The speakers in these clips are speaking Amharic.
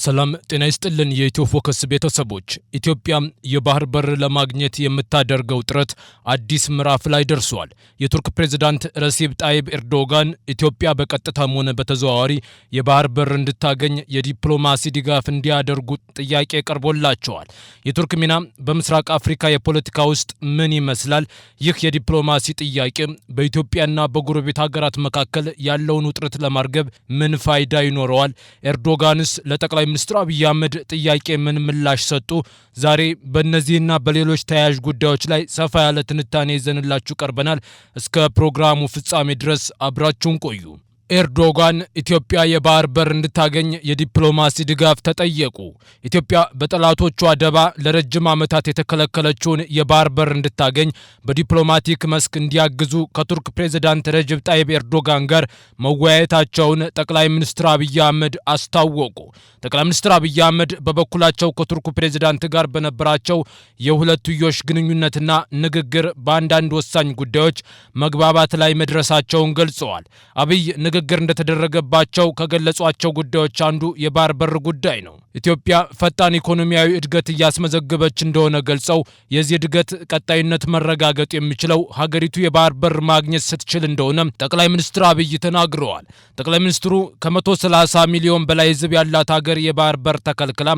ሰላም ጤና ይስጥልን የኢትዮ ፎከስ ቤተሰቦች። ኢትዮጵያ የባህር በር ለማግኘት የምታደርገው ጥረት አዲስ ምዕራፍ ላይ ደርሷል። የቱርክ ፕሬዝዳንት ረሲብ ጣይብ ኤርዶጋን ኢትዮጵያ በቀጥታም ሆነ በተዘዋዋሪ የባህር በር እንድታገኝ የዲፕሎማሲ ድጋፍ እንዲያደርጉ ጥያቄ ቀርቦላቸዋል። የቱርክ ሚና በምስራቅ አፍሪካ የፖለቲካ ውስጥ ምን ይመስላል? ይህ የዲፕሎማሲ ጥያቄ በኢትዮጵያና በጎረቤት ሀገራት መካከል ያለውን ውጥረት ለማርገብ ምን ፋይዳ ይኖረዋል? ኤርዶጋንስ ለጠቅላይ ሚኒስትር አብይ አህመድ ጥያቄ ምን ምላሽ ሰጡ? ዛሬ በእነዚህና በሌሎች ተያያዥ ጉዳዮች ላይ ሰፋ ያለ ትንታኔ ይዘንላችሁ ቀርበናል። እስከ ፕሮግራሙ ፍጻሜ ድረስ አብራችሁን ቆዩ። ኤርዶጋን ኢትዮጵያ የባህር በር እንድታገኝ የዲፕሎማሲ ድጋፍ ተጠየቁ። ኢትዮጵያ በጠላቶቿ ደባ ለረጅም ዓመታት የተከለከለችውን የባህር በር እንድታገኝ በዲፕሎማቲክ መስክ እንዲያግዙ ከቱርክ ፕሬዝዳንት ረጅብ ጣይብ ኤርዶጋን ጋር መወያየታቸውን ጠቅላይ ሚኒስትር አብይ አህመድ አስታወቁ። ጠቅላይ ሚኒስትር አብይ አህመድ በበኩላቸው ከቱርኩ ፕሬዝዳንት ጋር በነበራቸው የሁለትዮሽ ግንኙነትና ንግግር በአንዳንድ ወሳኝ ጉዳዮች መግባባት ላይ መድረሳቸውን ገልጸዋል። አብይ ንግግር እንደተደረገባቸው ከገለጿቸው ጉዳዮች አንዱ የባህር በር ጉዳይ ነው። ኢትዮጵያ ፈጣን ኢኮኖሚያዊ እድገት እያስመዘገበች እንደሆነ ገልጸው የዚህ እድገት ቀጣይነት መረጋገጥ የሚችለው ሀገሪቱ የባህር በር ማግኘት ስትችል እንደሆነ ጠቅላይ ሚኒስትር አብይ ተናግረዋል። ጠቅላይ ሚኒስትሩ ከ130 ሚሊዮን በላይ ሕዝብ ያላት ሀገር የባህር በር ተከልክላ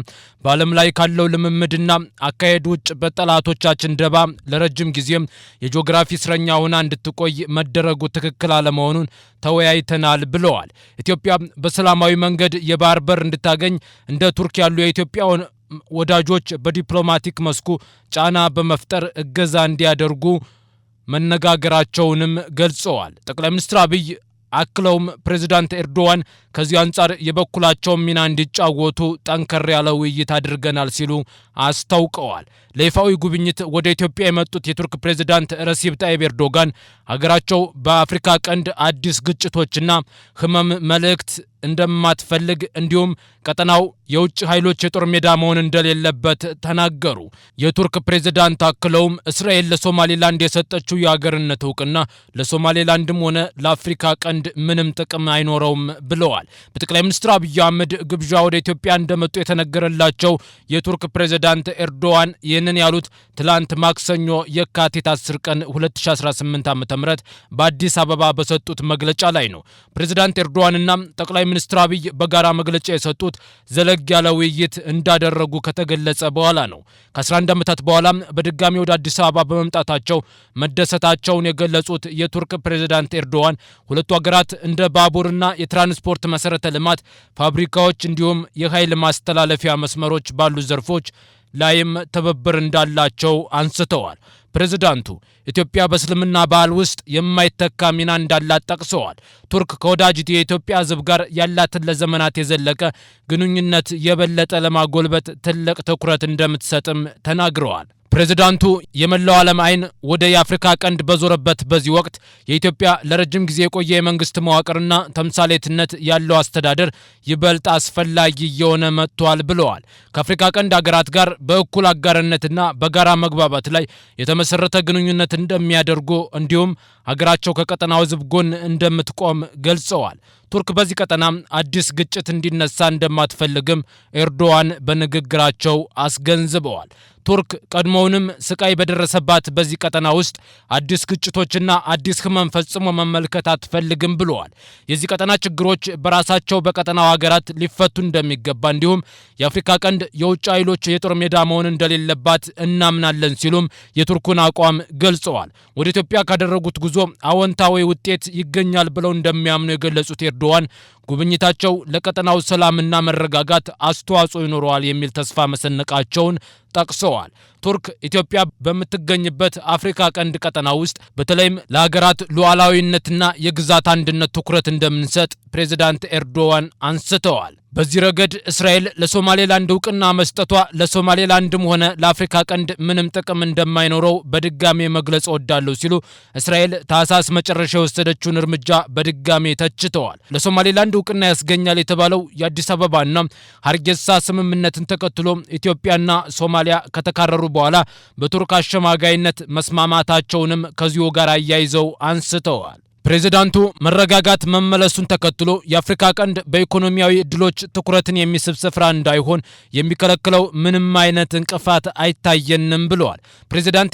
በዓለም ላይ ካለው ልምምድና አካሄድ ውጭ በጠላቶቻችን ደባ ለረጅም ጊዜም የጂኦግራፊ እስረኛ ሆና እንድትቆይ መደረጉ ትክክል አለመሆኑን ተወያይተናል ብለዋል። ኢትዮጵያ በሰላማዊ መንገድ የባህር በር እንድታገኝ እንደ ቱርክ ያሉ የኢትዮጵያ ወዳጆች በዲፕሎማቲክ መስኩ ጫና በመፍጠር እገዛ እንዲያደርጉ መነጋገራቸውንም ገልጸዋል። ጠቅላይ ሚኒስትር አብይ አክለውም ፕሬዝዳንት ኤርዶዋን ከዚህ አንጻር የበኩላቸውን ሚና እንዲጫወቱ ጠንከር ያለ ውይይት አድርገናል ሲሉ አስታውቀዋል። ለይፋዊ ጉብኝት ወደ ኢትዮጵያ የመጡት የቱርክ ፕሬዝዳንት ረሲብ ጣይብ ኤርዶጋን ሀገራቸው በአፍሪካ ቀንድ አዲስ ግጭቶችና ህመም መልእክት እንደማትፈልግ እንዲሁም ቀጠናው የውጭ ኃይሎች የጦር ሜዳ መሆን እንደሌለበት ተናገሩ። የቱርክ ፕሬዝዳንት አክለውም እስራኤል ለሶማሌላንድ የሰጠችው የሀገርነት እውቅና ለሶማሌላንድም ሆነ ለአፍሪካ ቀንድ ምንም ጥቅም አይኖረውም ብለዋል። በጠቅላይ ሚኒስትር አብይ አህመድ ግብዣ ወደ ኢትዮጵያ እንደመጡ የተነገረላቸው የቱርክ ፕሬዝዳንት ኤርዶዋን ይህንን ያሉት ትላንት ማክሰኞ የካቲት 10 ቀን 2018 ዓ.ም በአዲስ አበባ በሰጡት መግለጫ ላይ ነው። ፕሬዝዳንት ኤርዶዋንና ጠቅላይ ሚኒስትር አብይ በጋራ መግለጫ የሰጡት ዘለግ ያለ ውይይት እንዳደረጉ ከተገለጸ በኋላ ነው። ከ11 ዓመታት በኋላ በድጋሚ ወደ አዲስ አበባ በመምጣታቸው መደሰታቸውን የገለጹት የቱርክ ፕሬዝዳንት ኤርዶዋን ሁለቱ ሀገራት እንደ ባቡርና የትራንስፖርት መሰረተ ልማት ፋብሪካዎች እንዲሁም የኃይል ማስተላለፊያ መስመሮች ባሉ ዘርፎች ላይም ትብብር እንዳላቸው አንስተዋል። ፕሬዝዳንቱ ኢትዮጵያ በእስልምና ባህል ውስጥ የማይተካ ሚና እንዳላት ጠቅሰዋል። ቱርክ ከወዳጅት የኢትዮጵያ ሕዝብ ጋር ያላትን ለዘመናት የዘለቀ ግንኙነት የበለጠ ለማጎልበት ትልቅ ትኩረት እንደምትሰጥም ተናግረዋል። ፕሬዝዳንቱ የመላው ዓለም አይን ወደ የአፍሪካ ቀንድ በዞረበት በዚህ ወቅት የኢትዮጵያ ለረጅም ጊዜ የቆየ የመንግስት መዋቅርና ተምሳሌትነት ያለው አስተዳደር ይበልጥ አስፈላጊ እየሆነ መጥቷል ብለዋል። ከአፍሪካ ቀንድ ሀገራት ጋር በእኩል አጋርነትና በጋራ መግባባት ላይ የተመሰረተ ግንኙነት እንደሚያደርጉ እንዲሁም ሀገራቸው ከቀጠናው ሕዝብ ጎን እንደምትቆም ገልጸዋል። ቱርክ በዚህ ቀጠና አዲስ ግጭት እንዲነሳ እንደማትፈልግም ኤርዶዋን በንግግራቸው አስገንዝበዋል። ቱርክ ቀድሞውንም ስቃይ በደረሰባት በዚህ ቀጠና ውስጥ አዲስ ግጭቶችና አዲስ ህመም ፈጽሞ መመልከት አትፈልግም ብለዋል። የዚህ ቀጠና ችግሮች በራሳቸው በቀጠናው ሀገራት ሊፈቱ እንደሚገባ እንዲሁም የአፍሪካ ቀንድ የውጭ ኃይሎች የጦር ሜዳ መሆን እንደሌለባት እናምናለን ሲሉም የቱርኩን አቋም ገልጸዋል። ወደ ኢትዮጵያ ካደረጉት ጉዞ አዎንታዊ ውጤት ይገኛል ብለው እንደሚያምኑ የገለጹት ኤርዶዋን ጉብኝታቸው ለቀጠናው ሰላምና መረጋጋት አስተዋጽኦ ይኖረዋል የሚል ተስፋ መሰነቃቸውን ጠቅሰዋል። ቱርክ ኢትዮጵያ በምትገኝበት አፍሪካ ቀንድ ቀጠና ውስጥ በተለይም ለሀገራት ሉዓላዊነትና የግዛት አንድነት ትኩረት እንደምንሰጥ ፕሬዝዳንት ኤርዶዋን አንስተዋል። በዚህ ረገድ እስራኤል ለሶማሌላንድ እውቅና መስጠቷ ለሶማሌላንድም ሆነ ለአፍሪካ ቀንድ ምንም ጥቅም እንደማይኖረው በድጋሜ መግለጽ እወዳለሁ ሲሉ እስራኤል ታህሳስ መጨረሻ የወሰደችውን እርምጃ በድጋሜ ተችተዋል። ለሶማሌላንድ እውቅና ያስገኛል የተባለው የአዲስ አበባና ሀርጌሳ ስምምነትን ተከትሎ ኢትዮጵያና ሶማሊያ ከተካረሩ በኋላ በቱርክ አሸማጋይነት መስማማታቸውንም ከዚሁ ጋር አያይዘው አንስተዋል። ፕሬዝዳንቱ መረጋጋት መመለሱን ተከትሎ የአፍሪካ ቀንድ በኢኮኖሚያዊ እድሎች ትኩረትን የሚስብ ስፍራ እንዳይሆን የሚከለክለው ምንም አይነት እንቅፋት አይታየንም ብለዋል። ፕሬዝዳንት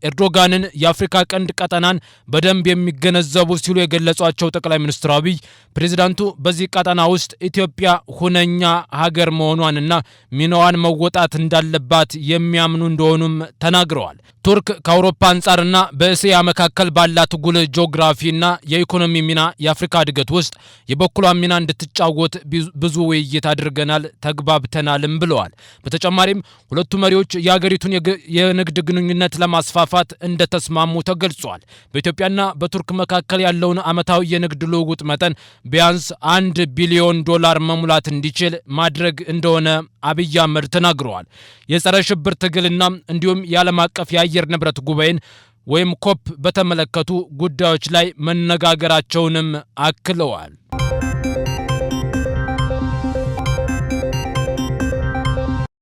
ኤርዶጋንን የአፍሪካ ቀንድ ቀጠናን በደንብ የሚገነዘቡ ሲሉ የገለጿቸው ጠቅላይ ሚኒስትር አብይ ፕሬዝዳንቱ በዚህ ቀጠና ውስጥ ኢትዮጵያ ሁነኛ ሀገር መሆኗንና ሚናዋን መወጣት እንዳለባት የሚያምኑ እንደሆኑም ተናግረዋል። ቱርክ ከአውሮፓ አንጻርና በእስያ መካከል ባላት ጉልህ ጂኦግራፊና የኢኮኖሚ ሚና የአፍሪካ እድገት ውስጥ የበኩሏን ሚና እንድትጫወት ብዙ ውይይት አድርገናል፣ ተግባብተናልም ብለዋል። በተጨማሪም ሁለቱ መሪዎች የሀገሪቱን የንግድ ግንኙነት ለማስፋፋት እንደተስማሙ ተገልጿል። በኢትዮጵያና በቱርክ መካከል ያለውን ዓመታዊ የንግድ ልውውጥ መጠን ቢያንስ $1 ቢሊዮን መሙላት እንዲችል ማድረግ እንደሆነ አብይ አህመድ ተናግረዋል። የጸረ ሽብር ትግልና እንዲሁም የዓለም አቀፍ የአየር ንብረት ጉባኤን ወይም ኮፕ በተመለከቱ ጉዳዮች ላይ መነጋገራቸውንም አክለዋል።